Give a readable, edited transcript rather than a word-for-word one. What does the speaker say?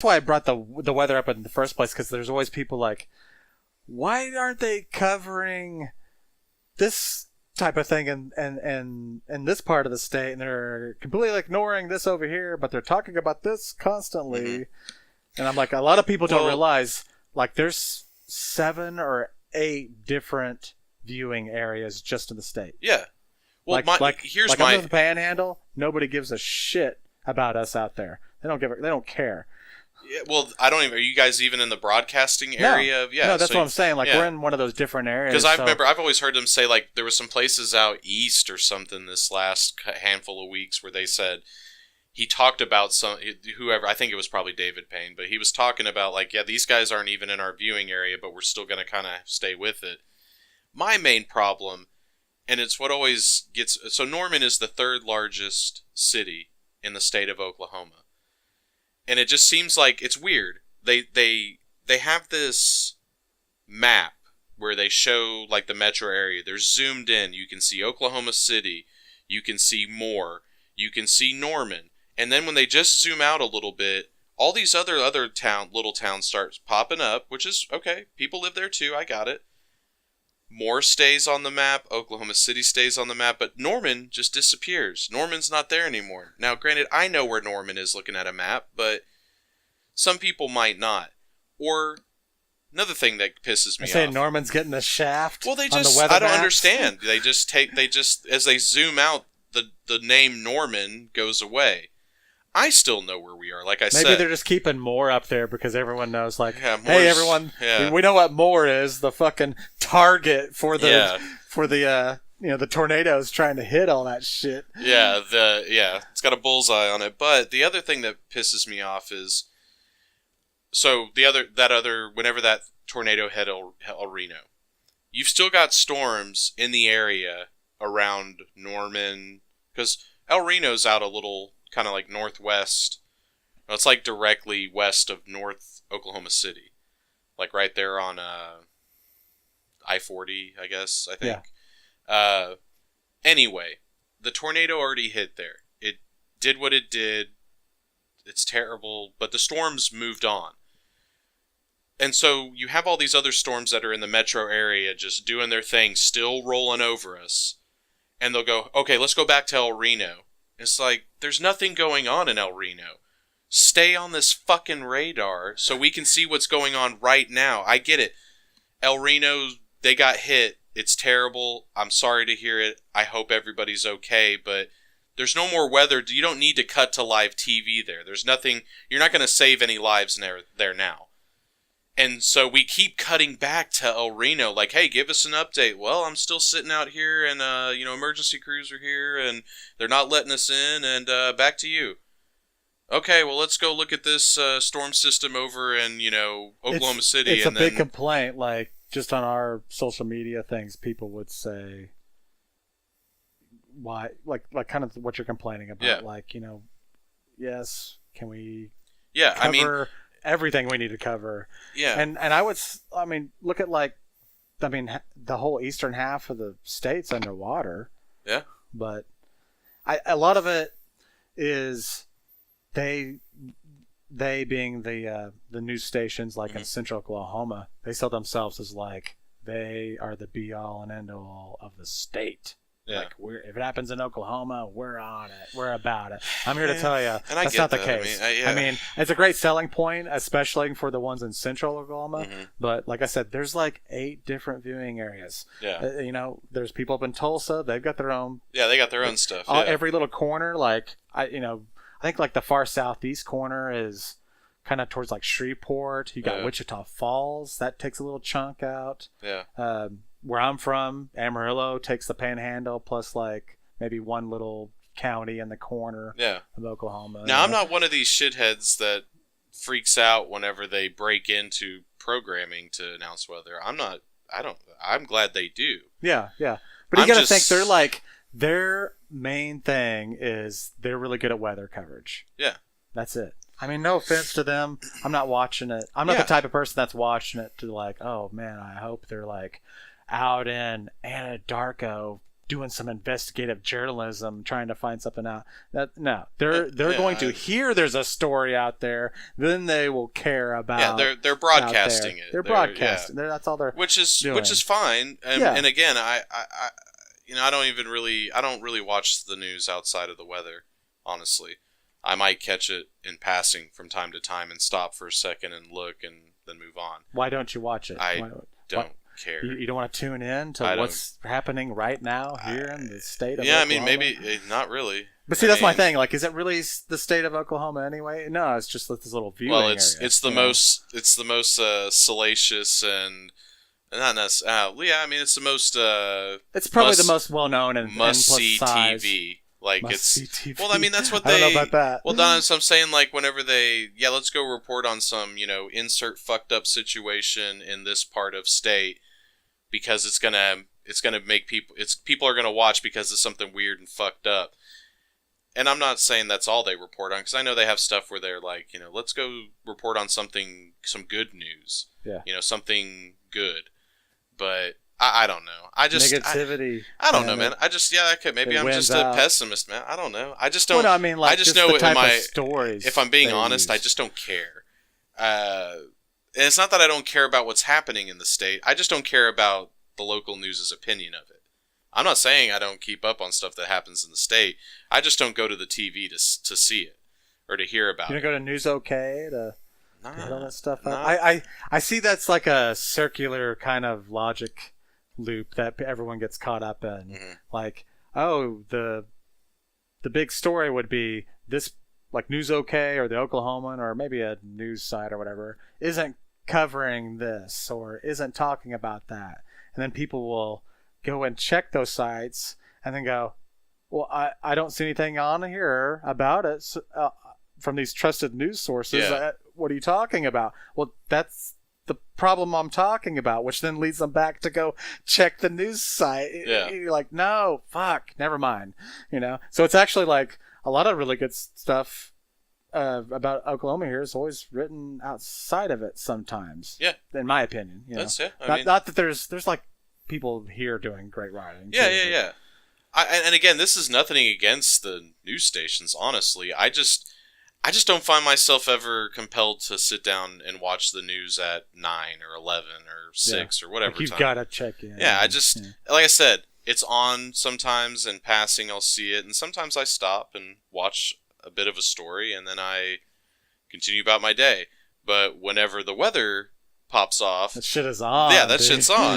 why I brought the weather up in the first place, because there's always people like, why aren't they covering this type of thing in this part of the state, and they're completely ignoring this over here, but they're talking about this constantly. Mm-hmm. And I'm like, a lot of people don't realize, like, there's 7 or 8 different viewing areas just in the state. Yeah. Well, here's under the Panhandle, nobody gives a shit about us out there. They don't care. Yeah, well, I don't even. Are you guys even in the broadcasting area? No, that's what I'm saying. Like, we're in one of those different areas. Because I remember, I've always heard them say, like, there were some places out east or something this last handful of weeks where they said, he talked about whoever, I think it was probably David Payne, but he was talking about, like, yeah, these guys aren't even in our viewing area, but we're still going to kind of stay with it. My main problem, and it's what always gets, so Norman is the 3rd largest city in the state of Oklahoma. And it just seems like it's weird. They have this map where they show, like, the metro area. They're zoomed in. You can see Oklahoma City. You can see Moore. You can see Norman. And then when they just zoom out a little bit, all these other little towns start popping up, which is okay. People live there too. I got it. Moore stays on the map. Oklahoma City stays on the map. But Norman just disappears. Norman's not there anymore. Now, granted, I know where Norman is looking at a map, but some people might not. Or another thing that pisses me off. Saying Norman's getting the shaft. Well, I don't understand. They just as they zoom out, the name Norman goes away. I still know where we are, like I said. Maybe they're just keeping Moore up there because everyone knows, like, hey, everyone, we know what Moore is, the fucking target for the the tornadoes trying to hit all that shit. Yeah, it's got a bullseye on it. But the other thing that pisses me off is, so whenever that tornado hit El Reno, you've still got storms in the area around Norman, because El Reno's out a little, kind of like northwest. Well, it's like directly west of North Oklahoma City, like right there on I-40, I guess. I think. Yeah. Anyway, the tornado already hit there. It did what it did. It's terrible, but the storms moved on. And so you have all these other storms that are in the metro area just doing their thing, still rolling over us. And they'll go, okay, let's go back to El Reno. It's like, there's nothing going on in El Reno. Stay on this fucking radar so we can see what's going on right now. I get it. El Reno, they got hit. It's terrible. I'm sorry to hear it. I hope everybody's okay, but there's no more weather. You don't need to cut to live TV there. There's nothing. You're not going to save any lives there now. And so we keep cutting back to El Reno, like, hey, give us an update. Well, I'm still sitting out here, and, emergency crews are here, and they're not letting us in, and back to you. Okay, well, let's go look at this storm system over in, Oklahoma City. It's a big complaint, like, just on our social media things, people would say, why, like kind of what you're complaining about, like, yes, can we cover everything we need to cover. Yeah. And look at the whole eastern half of the state's underwater. Yeah. But a lot of it is they being the news stations like in central Oklahoma, they sell themselves as like they are the be all and end all of the state. Yeah. Like, if it happens in Oklahoma, we're on it. We're about it. I'm here to tell you that's not the case. I mean, it's a great selling point, especially for the ones in central Oklahoma. Mm-hmm. But like I said, there's like 8 different viewing areas. Yeah. There's people up in Tulsa. They've got their own. Yeah, they got their own stuff. Yeah. Every little corner, like I think like the far southeast corner is kind of towards like Shreveport. You got Wichita Falls. That takes a little chunk out. Yeah. Where I'm from, Amarillo takes the Panhandle plus like maybe one little county in the corner of Oklahoma. Now, I'm not one of these shitheads that freaks out whenever they break into programming to announce weather. I'm glad they do. Yeah. But you got to think their main thing is they're really good at weather coverage. Yeah. That's it. I mean, no offense to them. I'm not watching it. I'm not the type of person that's watching it to like, oh man, I hope they're like out in Anadarko doing some investigative journalism, trying to find something out. They're going to hear there's a story out there, then they will care about. Yeah, they're broadcasting it. They're broadcasting. That's all they're which is fine. And again, I don't really watch the news outside of the weather. Honestly, I might catch it in passing from time to time and stop for a second and look and then move on. Why don't you watch it? I don't care. You don't want to tune in to what's happening right now here in the state of Oklahoma? Yeah, I mean, maybe not really. But see, that's my thing. Like, is it really the state of Oklahoma anyway? No, it's just this little viewing area. It's the most salacious and not necessarily. Yeah, I mean, it's the most. It's probably the most well known and must-see TV. Like TV. Well, I mean, that's what I don't know about that. Well, Don, so I'm saying, like, whenever let's go report on some, insert fucked up situation in this part of state, because it's gonna make people are gonna watch because it's something weird and fucked up. And I'm not saying that's all they report on, because I know they have stuff where they're like, let's go report on some good news. Yeah. Something good. But I don't know. Negativity. I don't know, man. Maybe I'm just a pessimist, man. I don't know. I just don't. Well, no, I mean, like, I just know the type of stories. If I'm being honest, I just don't care. And it's not that I don't care about what's happening in the state. I just don't care about the local news's opinion of it. I'm not saying I don't keep up on stuff that happens in the state. I just don't go to the TV to see it or to hear about it. You don't go to News OK to get all that stuff up? I see that's like a circular kind of logic loop that everyone gets caught up in. Mm-hmm. Like, oh, the big story would be this, like News OK or the Oklahoman or maybe a news site or whatever isn't covering this or isn't talking about that. And then people will go and check those sites and then go, well, I don't see anything on here about it from these trusted news sources. Yeah. What are you talking about? Well, that's the problem I'm talking about, which then leads them back to go check the news site. Yeah. You're like, no, fuck, never mind. So it's actually like a lot of really good stuff about Oklahoma here is always written outside of it sometimes. Yeah. In my opinion. That's it. Not that there's like people here doing great writing. Yeah. And again, this is nothing against the news stations, honestly. I just don't find myself ever compelled to sit down and watch the news at 9 or 11 or 6 or whatever like you've time. Got to check in. Yeah, like I said, it's on sometimes in passing I'll see it, and sometimes I stop and watch a bit of a story, and then I continue about my day. But whenever the weather pops off... That shit is on. Yeah, that dude. shit's on.